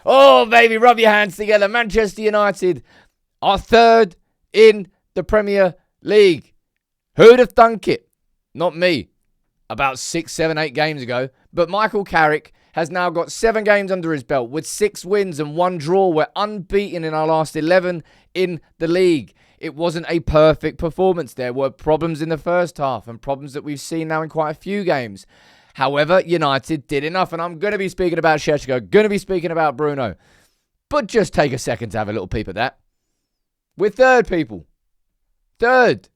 Oh, baby, rub your hands together. Manchester United are third in the Premier League. Who'd have thunk it? Not me. About 6, 7, 8 games ago. But Michael Carrick has now got 7 games under his belt with 6 wins and 1 draw. We're unbeaten in our last 11 in the league. It wasn't a perfect performance. There were problems in the first half and problems that we've seen now in quite a few games. However, United did enough, and I'm going to be speaking about Sesko, going to be speaking about Bruno. But just take a second to have a little peep at that. We're third, people. Third.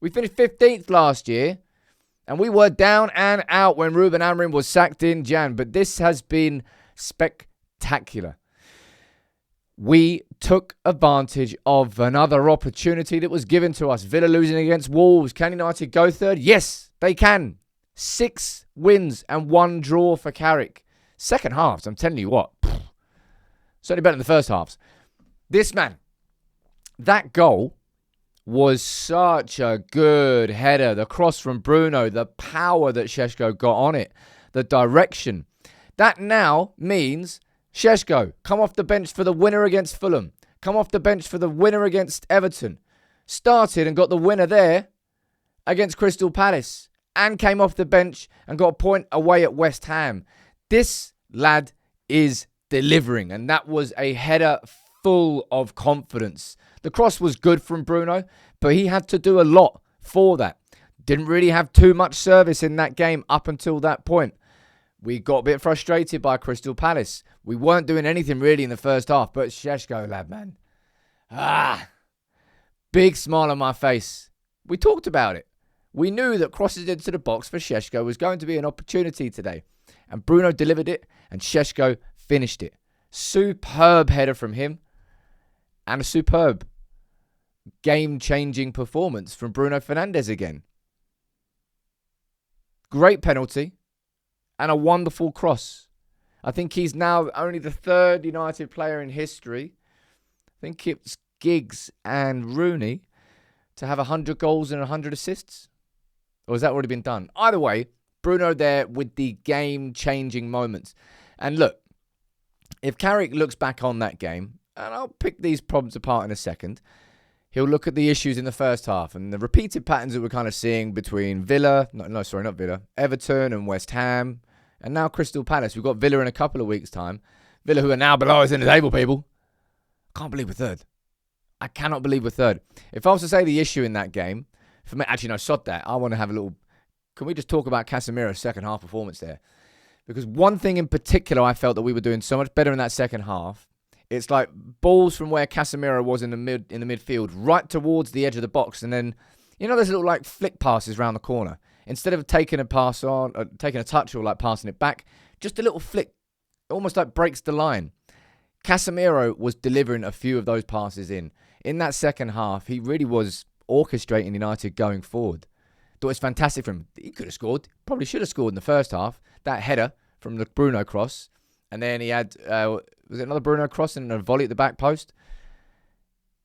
We finished 15th last year, and we were down and out when Ruben Amorim was sacked in Jan. But this has been spectacular. We took advantage of another opportunity that was given to us. Villa losing against Wolves. Can United go third? Yes, they can. 6 wins and 1 draw for Carrick. Second halves, I'm telling you what. Certainly better than the first halves. This man, that goal was such a good header. The cross from Bruno, the power that Sesko got on it, the direction. That now means Sesko, come off the bench for the winner against Fulham. Come off the bench for the winner against Everton. Started and got the winner there against Crystal Palace. And came off the bench and got a point away at West Ham. This lad is delivering. And that was a header full of confidence. The cross was good from Bruno, but he had to do a lot for that. Didn't really have too much service in that game up until that point. We got a bit frustrated by Crystal Palace. We weren't doing anything really in the first half, but Sesko, lad, man. Big smile on my face. We talked about it. We knew that crosses into the box for Sesko was going to be an opportunity today. And Bruno delivered it, and Sesko finished it. Superb header from him. And a superb game-changing performance from Bruno Fernandes again. Great penalty. And a wonderful cross. I think he's now only the 3rd United player in history. I think it's Giggs and Rooney to have 100 goals and 100 assists. Or has that already been done? Either way, Bruno there with the game-changing moments. And look, if Carrick looks back on that game, and I'll pick these problems apart in a second, he'll look at the issues in the first half and the repeated patterns that we're kind of seeing between Everton and West Ham, and now Crystal Palace. We've got Villa in a couple of weeks' time. Villa, who are now below us in the table, people. I can't believe we're third. I cannot believe we're third. If I was to say the issue in that game, for me, actually, no, sod that. I want to have a little... Can we just talk about Casemiro's second half performance there? Because one thing in particular I felt that we were doing so much better in that second half, it's like balls from where Casemiro was in the midfield, right towards the edge of the box, and then, you know, there's little like flick passes around the corner. Instead of taking a pass on, taking a touch or like passing it back, just a little flick, almost like breaks the line. Casemiro was delivering a few of those passes in. In that second half, he really was orchestrating United going forward. Thought it was fantastic for him. He could have scored. Probably should have scored in the first half. That header from the Bruno cross. And then he had, was it another Bruno cross and a volley at the back post?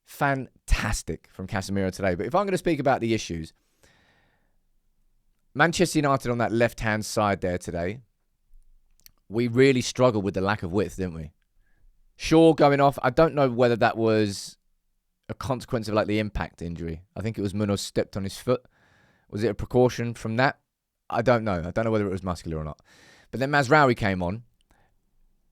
Fantastic from Casemiro today. But if I'm going to speak about the issues, Manchester United on that left-hand side there today, we really struggled with the lack of width, didn't we? Shaw going off. I don't know whether that was a consequence of like the impact injury. I think it was Munoz stepped on his foot. Was it a precaution from that? I don't know. I don't know whether it was muscular or not. But then Mazraoui came on,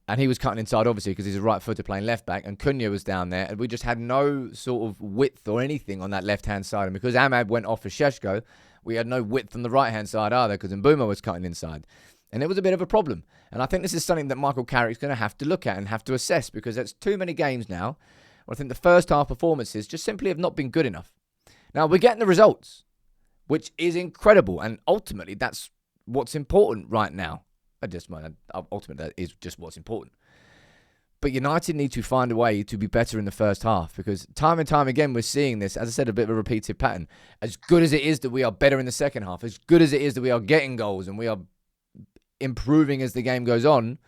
and he was cutting inside, obviously, because he's a right-footer playing left-back, and Cunha was down there, and we just had no sort of width or anything on that left-hand side. And because Ahmad went off for Sesko, we had no width on the right-hand side either, because Mbeumo was cutting inside. And it was a bit of a problem. And I think this is something that Michael Carrick's going to have to look at and have to assess, because it's too many games now where I think the first half performances just simply have not been good enough. Now, we're getting the results, which is incredible, and ultimately that's what's important right now. Ultimately, that is just what's important. But United need to find a way to be better in the first half, because time and time again we're seeing this, as I said, a bit of a repeated pattern. As good as it is that we are better in the second half, as good as it is that we are getting goals and we are improving as the game goes on,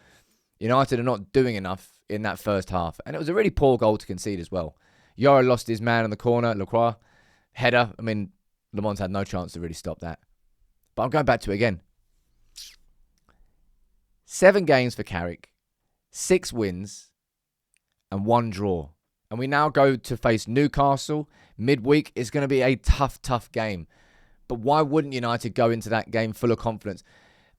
United are not doing enough in that first half. And it was a really poor goal to concede as well. Yoro lost his man in the corner, Lacroix, header. I mean, Le Mans had no chance to really stop that. But I'm going back to it again. 7 games for Carrick, 6 wins and 1 draw. And we now go to face Newcastle. Midweek is going to be a tough, tough game. But why wouldn't United go into that game full of confidence?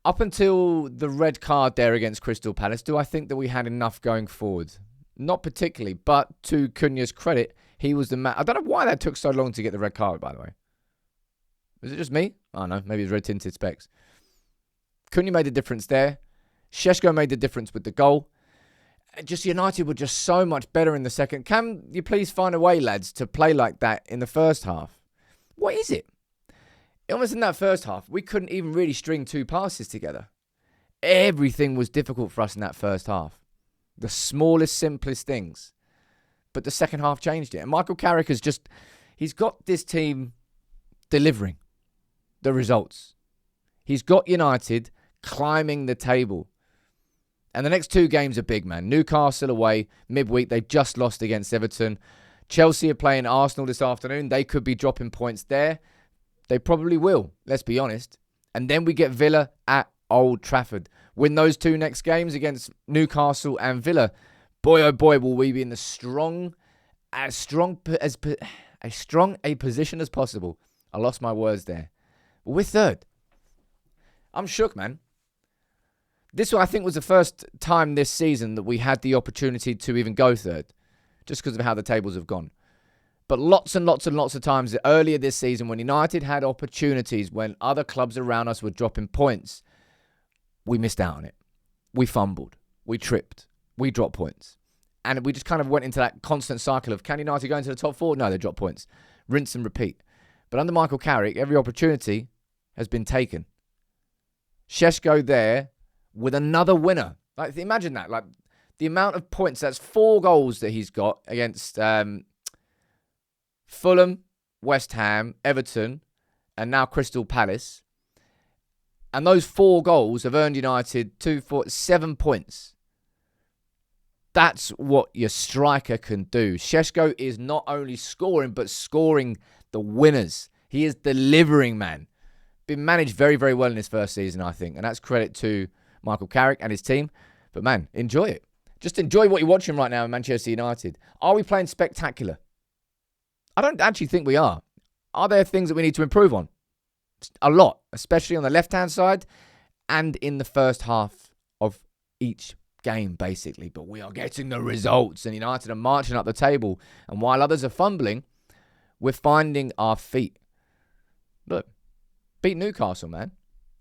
Up until the red card there against Crystal Palace, do I think that we had enough going forward? Not particularly, but to Cunha's credit, he was the man. I don't know why that took so long to get the red card, by the way. Was it just me? I don't know. Maybe it's red-tinted specs. Cunha made a difference there. Sesko made the difference with the goal. Just United were just so much better in the second. Can you please find a way, lads, to play like that in the first half? What is it? Almost in that first half, we couldn't even really string 2 passes together. Everything was difficult for us in that first half. The smallest, simplest things. But the second half changed it. And Michael Carrick he's got this team delivering the results. He's got United climbing the table. And the next 2 games are big, man. Newcastle away, midweek. They just lost against Everton. Chelsea are playing Arsenal this afternoon. They could be dropping points there. They probably will, let's be honest. And then we get Villa at Old Trafford. Win those 2 next games against Newcastle and Villa. Boy, oh boy, will we be in as strong a position as possible. I lost my words there. But we're third. I'm shook, man. This, I think, was the first time this season that we had the opportunity to even go third. Just because of how the tables have gone. But lots and lots and lots of times earlier this season when United had opportunities, when other clubs around us were dropping points, we missed out on it. We fumbled. We tripped. We dropped points. And we just kind of went into that constant cycle of, can United go into the top 4? No, they dropped points. Rinse and repeat. But under Michael Carrick, every opportunity has been taken. Sesko there with another winner. Like, imagine that. Like, the amount of points, that's 4 goals that he's got against Fulham, West Ham, Everton, and now Crystal Palace. And those 4 goals have earned United 7 points. That's what your striker can do. Sesko is not only scoring, but scoring the winners. He is delivering, man. Been managed very, very well in his first season, I think. And that's credit to Michael Carrick and his team. But, man, enjoy it. Just enjoy what you're watching right now in Manchester United. Are we playing spectacular? I don't actually think we are. Are there things that we need to improve on? A lot, especially on the left-hand side and in the first half of each game, basically. But we are getting the results, and United are marching up the table. And while others are fumbling, we're finding our feet. Look, beat Newcastle, man.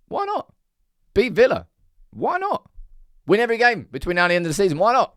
Why not? Beat Villa. Why not? Win every game between now and the end of the season. Why not?